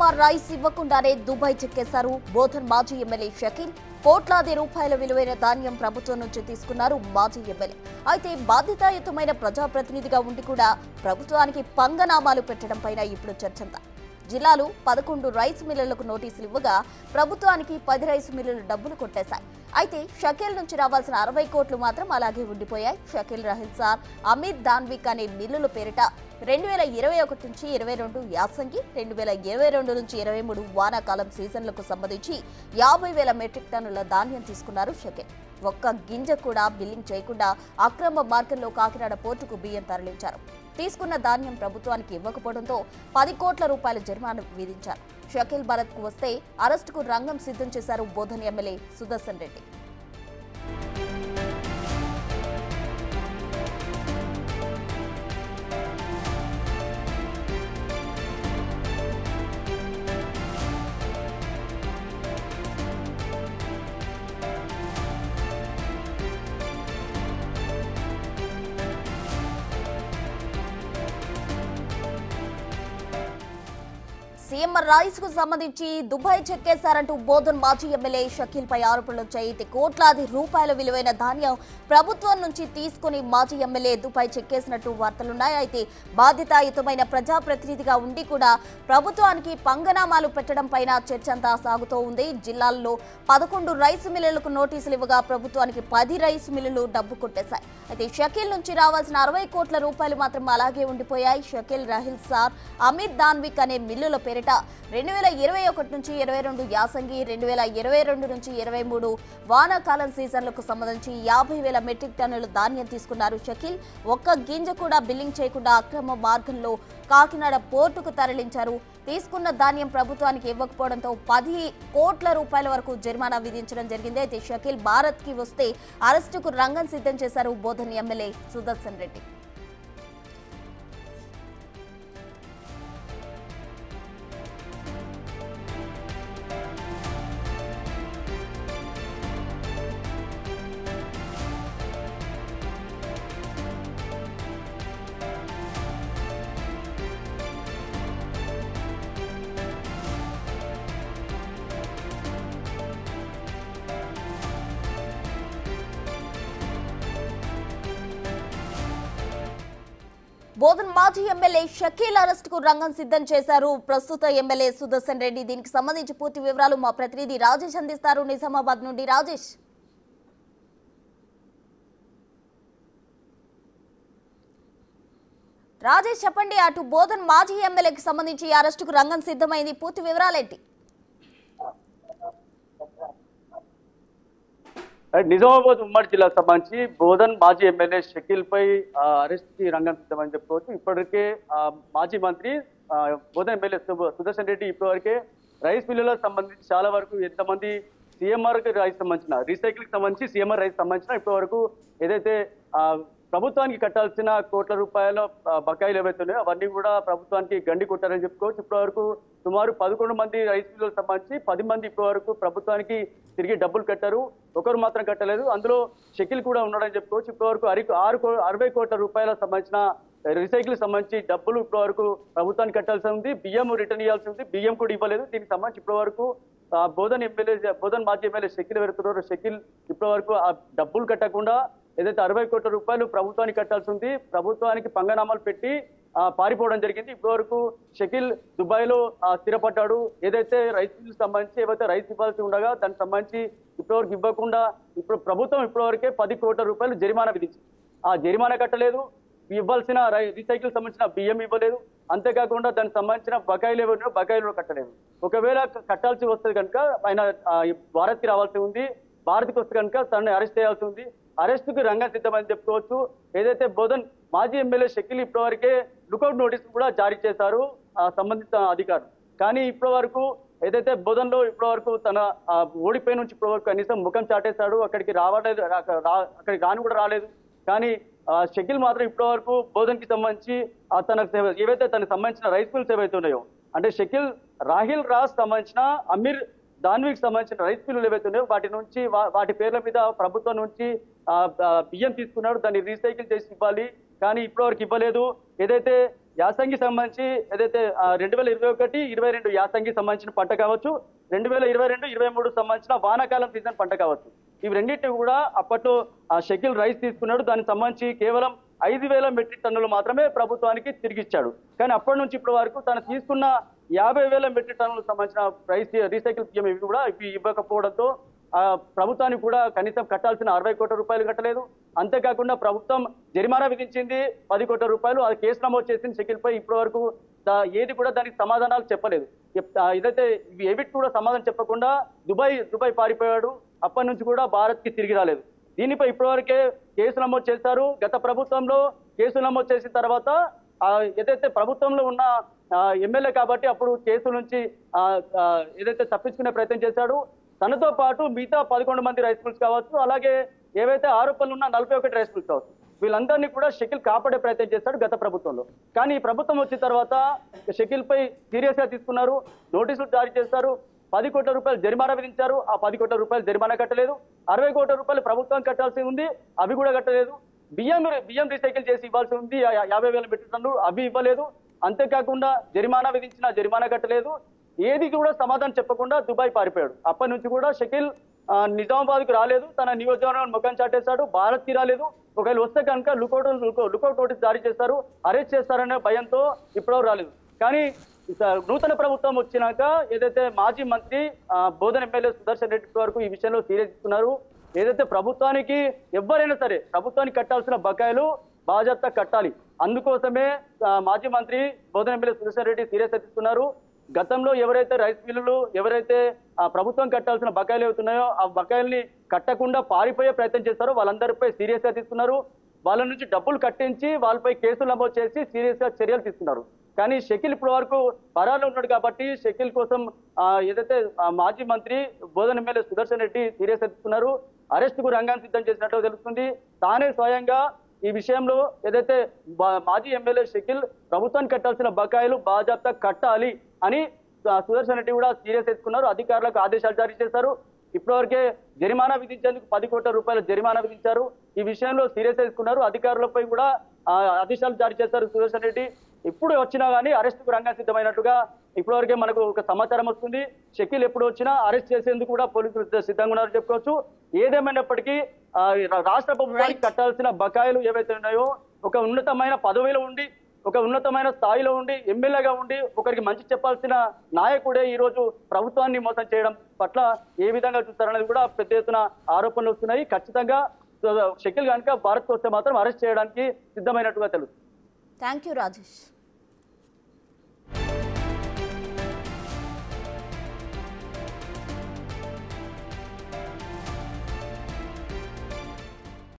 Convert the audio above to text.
CMR rice ఇవ్వకుండానే Dubai చెక్కేశారు Bodhan మాజీ MLA Shakeel. కోట్లాది రూపాయల విలువైన ధాన్యం ప్రభుత్వం నుంచి తీసుకున్నారు మాజీ ఎమ్మెల్యే. అయితే బాధ్యతాయుతమైన ప్రజాప్రతినిధిగా ఉండి కూడా ప్రభుత్వానికి పంగనామాలు పెట్టడంపైన ఇప్పుడు చర్చంతా. జిల్లాలు 11 రైస్ మిల్లులకు నోటీసులు ఇవ్వగా ప్రభుత్వానికి 10 రైస్ మిల్లులు డబ్బులు కొట్టేశాయి. అయితే షకీల్ నుంచి రావాల్సిన 60 కోట్లు మాత్రం అలాగే ఉండిపోయాయి. షకీల్, రాహిల్ సార్, అమిర్ దాన్విక్ అనే మిల్లుల పేరిట 2021 నుంచి 22 యాసంగి, 2022 నుంచి 23 వానాకాలం సీజన్లకు సంబంధించి 50,000 మెట్రిక్ టన్నుల ధాన్యం తీసుకున్నారు షకీల్. ఒక్క గింజ కూడా బిల్లింగ్ చేయకుండా అక్రమ మార్గంలో కాకినాడ పోర్టుకు బియ్యం తరలించారు. తీసుకున్న ధాన్యం ప్రభుత్వానికి ఇవ్వకపోవడంతో 10 కోట్ల రూపాయల జరిమానా విధించారు. షకీల్ భారత్కు వస్తే అరెస్టుకు రంగం సిద్ధం చేశారు Bodhan MLA Sudarshan Reddy. CMR rice కు సంబంధించి దుబాయ్ చెక్కేశారంటూ బోధన్ మాజీ ఎమ్మెల్యే షకీల్ పై ఆరోపణలు వచ్చాయి. కోట్లాది రూపాయల విలువైన ధాన్యం ప్రభుత్వం నుంచి తీసుకుని మాజీ ఎమ్మెల్యే దుబాయ్ చెక్కేసినట్టు వార్తలున్నాయి. అయితే బాధ్యతాయుతమైన ప్రజాప్రతినిధిగా ఉండి కూడా ప్రభుత్వానికి పంగనామాలు పెట్టడం పైన చర్చ అంతా సాగుతూ ఉంది. జిల్లాల్లో 11 రైస్ మిల్లులకు నోటీసులు ఇవ్వగా ప్రభుత్వానికి 10 రైస్ మిల్లులు డబ్బు కొట్టేశాయి. అయితే షకీల్ నుంచి రావాల్సిన 60 కోట్ల రూపాయలు మాత్రం అలాగే ఉండిపోయాయి. షకీల్, రాహిల్ సార్, అమిర్ దాన్విక్ అనే మిల్లుల పేరిట 2021 నుంచి 22 యాసంగి, 2022 నుంచి 23 వానాకాలం సీజన్లకు సంబంధించి 50,000 మెట్రిక్ టన్నుల ధాన్యం తీసుకున్నారు షకీల్. ఒక్క గింజ కూడా బిల్లింగ్ చేయకుండా అక్రమ మార్గంలో కాకినాడ పోర్టుకు తరలించారు. తీసుకున్న ధాన్యం ప్రభుత్వానికి ఇవ్వకపోవడంతో 10 కోట్ల రూపాయల వరకు జరిమానా విధించడం జరిగింది. అయితే షకీల్ భారత్ కి వస్తే అరెస్టుకు రంగం సిద్ధం చేశారు బోధన్ ఎమ్మెల్యే సుదర్శన్ రెడ్డి. బోధన్ మాజీ ఎమ్మెల్యే షకీల్ అరెస్టుకు రంగం సిద్ధం చేశారు ప్రస్తుత ఎమ్మెల్యే సుదర్శన్ రెడ్డి. దీనికి సంబంధించి పూర్తి వివరాలు మా ప్రతినిధి రాజేష్ అందిస్తారు నిజామాబాద్ నుండి. రాజేష్ చెప్పండి, అటు బోధన్ మాజీ ఎమ్మెల్యేకి సంబంధించి అరెస్టుకు రంగం సిద్ధమైంది, పూర్తి వివరాలేంటి? నిజామాబాద్ ఉమ్మడి జిల్లాకు సంబంధించి బోధన్ మాజీ ఎమ్మెల్యే షకీల్ పై అరెస్ట్ కి రంగం సిద్ధమని చెప్పుకోవచ్చు. ఇప్పటికే మాజీ మంత్రి బోధన్ ఎమ్మెల్యే సుదర్శన్ రెడ్డి ఇప్పటివరకే రైస్ మిల్లులకు సంబంధించి చాలా వరకు ఎంతమంది సీఎంఆర్ రైస్ సంబంధించిన రీసైకిల్ కి సంబంధించి సీఎంఆర్ రైస్ సంబంధించిన ఇప్పటి వరకు ఏదైతే ప్రభుత్వానికి కట్టాల్సిన కోట్ల రూపాయల బకాయిలు ఏవైతే ఉన్నాయో అవన్నీ కూడా ప్రభుత్వానికి గండి కొట్టారని చెప్పుకోవచ్చు. ఇప్పటి వరకు సుమారు 11 మంది రైస్ మిల్లులకు సంబంధించి 10 మంది ఇప్పటి వరకు ప్రభుత్వానికి తిరిగి డబ్బులు కట్టారు. ఒకరు మాత్రం కట్టలేదు. అందులో షకీల్ కూడా ఉన్నాడని చెప్పుకోవచ్చు. ఇప్పటి వరకు 60 కోట్ల రూపాయల సంబంధించిన రీసైకిల్ సంబంధించి డబ్బులు ఇప్పటి వరకు ప్రభుత్వానికి కట్టాల్సి ఉంది. బియ్యం రిటర్న్ ఇవ్వాల్సి ఉంది. బియ్యం కూడా ఇవ్వలేదు. దీనికి సంబంధించి ఇప్పటి వరకు బోధన్ మాజీ ఎమ్మెల్యే షకీల్ ఎవరుతున్నారో షకీల్ ఇప్పటి వరకు ఆ డబ్బులు కట్టకుండా ఏదైతే 60 కోట్ల రూపాయలు ప్రభుత్వానికి కట్టాల్సి ఉంది ప్రభుత్వానికి పంగనామాలు పెట్టి పారిపోవడం జరిగింది. ఇప్పటి వరకు షకీల్ దుబాయ్ లో స్థిరపడ్డాడు. ఏదైతే రైస్ మిల్లు సంబంధించి ఏవైతే రైస్ ఇవ్వాల్సి ఉండగా దానికి సంబంధించి ఇప్పటివరకు ఇవ్వకుండా ఇప్పుడు ప్రభుత్వం ఇప్పటివరకే 10 కోట్ల రూపాయలు జరిమానా విధించింది. ఆ జరిమానా కట్టలేదు. ఇవ్వాల్సిన రీసైకిల్ సంబంధించిన బియ్యం ఇవ్వలేదు. అంతేకాకుండా దానికి సంబంధించిన బకాయిలు ఏవో బకాయిలు కట్టలేదు. ఒకవేళ కట్టాల్సి వస్తుంది కనుక ఆయన భారత్కి రావాల్సి ఉంది. భారత్కి వస్తే కనుక తనని అరెస్ట్ చేయాల్సి ఉంది. అరెస్టుకు రంగం సిద్ధమని చెప్పుకోవచ్చు. ఏదైతే బోధన్ మాజీ ఎమ్మెల్యే షకీల్ ఇప్పటివరకే లుకౌట్ నోటీస్ కూడా జారీ చేశారు సంబంధిత అధికారులు. కానీ ఇప్పటి వరకు ఏదైతే బోధన్లో ఇప్పటి వరకు తన ఓడిపోయి నుంచి ఇప్పటి వరకు కనీసం ముఖం చాటేశాడు. అక్కడికి రాని కూడా రాలేదు. కానీ షకీల్ మాత్రం ఇప్పటి వరకు బోధన్కి సంబంధించి ఏవైతే తనకు సంబంధించిన రైస్ మిల్స్ ఏవైతే ఉన్నాయో అంటే షకీల్, రాహిల్ రాజ్ సంబంధించిన అమీర్ దాన్విక్ సంబంధించిన రైస్ మిల్లులు ఏవైతే ఉన్నాయో వాటి నుంచి వాటి పేర్ల మీద ప్రభుత్వం నుంచి బియ్యం తీసుకున్నాడు. దాన్ని రీసైకిల్ చేసి ఇవ్వాలి. కానీ ఇప్పటివరకు ఇవ్వలేదు. ఏదైతే యాసంగి సంబంధించి ఏదైతే 2021-22 యాసంగి సంబంధించిన పంట కావచ్చు, 2022-23 సంబంధించిన వానాకాలం సీజన్ పంట కావచ్చు, ఇవి రెండింటిని కూడా అప్పట్లో షకిల్ రైస్ తీసుకున్నాడు. దానికి సంబంధించి కేవలం 5,000 మెట్రిక్ టన్నులు మాత్రమే ప్రభుత్వానికి తిరిగిచ్చాడు. కానీ అప్పటి నుంచి ఇప్పటి వరకు తను తీసుకున్న 50,000 మెట్రిక్ టన్నులకు సంబంధించిన రైస్ రీసైకిల్ పిఎం ఇవి కూడా ఇవ్వకపోవడంతో ప్రభుత్వానికి కూడా కనీసం కట్టాల్సిన 60 కోట్ల రూపాయలు కట్టలేదు. అంతేకాకుండా ప్రభుత్వం జరిమానా విధించింది 10 కోట్ల రూపాయలు. అది కేసు నమోదు చేసింది షకిల్ పై. ఇప్పటి వరకు ఏది కూడా దానికి సమాధానాలు చెప్పలేదు. ఇదైతే ఇవి ఏవిటి కూడా సమాధానం చెప్పకుండా దుబాయ్ పారిపోయాడు. అప్పటి నుంచి కూడా భారత్ కి తిరిగి రాలేదు. దీనిపై ఇప్పటివరకే కేసు నమోదు చేశారు. గత ప్రభుత్వంలో కేసు నమోదు చేసిన తర్వాత ఏదైతే ప్రభుత్వంలో ఉన్న ఎమ్మెల్యే కాబట్టి అప్పుడు కేసు నుంచి ఏదైతే తప్పించుకునే ప్రయత్నం చేశాడు. తనతో పాటు మిగతా 11 మంది రైస్ మిల్స్ కావచ్చు, అలాగే ఏవైతే ఆరోపణలు ఉన్న 41 రైస్ మిల్స్ కావచ్చు, వీళ్ళందరినీ కూడా షకిల్ కాపాడే ప్రయత్నం చేశాడు గత ప్రభుత్వంలో. కానీ ఈ ప్రభుత్వం వచ్చిన తర్వాత షకిల్ పై సీరియస్ గా తీసుకున్నారు. నోటీసులు జారీ చేశారు. 10 కోట్ల రూపాయలు జరిమానా విధించారు. ఆ 10 కోట్ల రూపాయలు జరిమానా కట్టలేదు. 60 కోట్ల రూపాయలు ప్రభుత్వం కట్టాల్సి ఉంది, అవి కూడా కట్టలేదు. బియ్యం రీసైకిల్ చేసి ఇవ్వాల్సి ఉంది 50,000 మెట్రిక్ టన్నులు, అవి ఇవ్వలేదు. అంతేకాకుండా జరిమానా విధించిన జరిమానా కట్టలేదు. ఏది కూడా సమాధానం చెప్పకుండా దుబాయ్ పారిపోయాడు. అప్పటి నుంచి కూడా షకిల్ నిజామాబాద్ కు రాలేదు. తన నియోజకవర్గం ముఖం చాటేశాడు. భారత్ కి రాలేదు. ఒకవేళ వస్తే కనుక లుకౌట్ నోటీస్ జారీ చేస్తారు, అరెస్ట్ చేస్తారనే భయంతో ఇప్పటివరకు రాలేదు. కానీ నూతన ప్రభుత్వం వచ్చినాక ఏదైతే మాజీ మంత్రి బోధన్ ఎమ్మెల్యే సుదర్శన్ రెడ్డి వరకు ఈ విషయంలో సీరియస్ ఇస్తున్నారు. ఏదైతే ప్రభుత్వానికి ఎవరైనా సరే ప్రభుత్వానికి కట్టాల్సిన బకాయిలు బాధ్యత కట్టాలి. అందుకోసమే మాజీ మంత్రి బోధన్ ఎమ్మెల్యే సుదర్శన్ రెడ్డి సీరియస్ ఇస్తున్నారు. గతంలో ఎవరైతే రైస్ మిల్లులు ఎవరైతే ప్రభుత్వం కట్టాల్సిన బకాయిలు అవుతున్నాయో ఆ బకాయిల్ని కట్టకుండా పారిపోయే ప్రయత్నం చేస్తారో వాళ్ళందరిపై సీరియస్ గా తీసుకున్నారు. వాళ్ళ నుంచి డబ్బులు కట్టించి వాళ్ళపై కేసులు నమోదు చేసి సీరియస్ గా చర్యలు తీసుకున్నారు. కానీ షకిల్ ఇప్పటి వరకు పరాలో ఉన్నాడు కాబట్టి షకిల్ కోసం ఏదైతే మాజీ మంత్రి బోధన్ ఎమ్మెల్యే సుదర్శన్ రెడ్డి సీరియస్ గా తీసుకున్నారు. అరెస్ట్ కు రంగాన్ని సిద్ధం చేసినట్టు తెలుస్తుంది. తానే స్వయంగా ఈ విషయంలో ఏదైతే మాజీ ఎమ్మెల్యే షకిల్ ప్రభుత్వానికి కట్టాల్సిన బకాయిలు బాధ్యత కట్టాలి అని సుదర్శన్ రెడ్డి కూడా సీరియస్ ఎత్తుకున్నారు. అధికారులకు ఆదేశాలు జారీ చేశారు. ఇప్పటివరకే జరిమానా విధించేందుకు 10 కోట్ల రూపాయల జరిమానా విధించారు. ఈ విషయంలో సీరియస్ తీసుకున్నారు. అధికారులపై కూడా ఆదేశాలు జారీ చేశారు సుదర్శన్ రెడ్డి. ఇప్పుడు వచ్చినా కానీ అరెస్ట్ కు రంగం సిద్ధమైనట్టుగా ఇప్పటివరకే మనకు ఒక సమాచారం వస్తుంది. షకిల్ ఎప్పుడు వచ్చినా అరెస్ట్ చేసేందుకు కూడా పోలీసులు సిద్ధంగా ఉన్నారని చెప్పుకోవచ్చు. ఏదేమైనప్పటికీ రాష్ట్ర ప్రభుత్వానికి కట్టాల్సిన బకాయిలు ఏవైతే ఉన్నాయో ఒక ఉన్నతమైన పదవిలో ఉండి ఒక ఉన్నతమైన స్థాయిలో ఉండి ఎమ్మెల్యేగా ఉండి ఒకరికి మంచి చెప్పాల్సిన నాయకుడే ఈ రోజు ప్రభుత్వాన్ని మోసం చేయడం పట్ల ఏ విధంగా చూస్తారనేది కూడా పెద్ద ఎత్తున ఆరోపణలు వస్తున్నాయి. ఖచ్చితంగా షకిల్ కనుక భారత్ వస్తే మాత్రం అరెస్ట్ చేయడానికి సిద్ధమైనట్టుగా తెలుస్తుంది. Thank you Rajesh.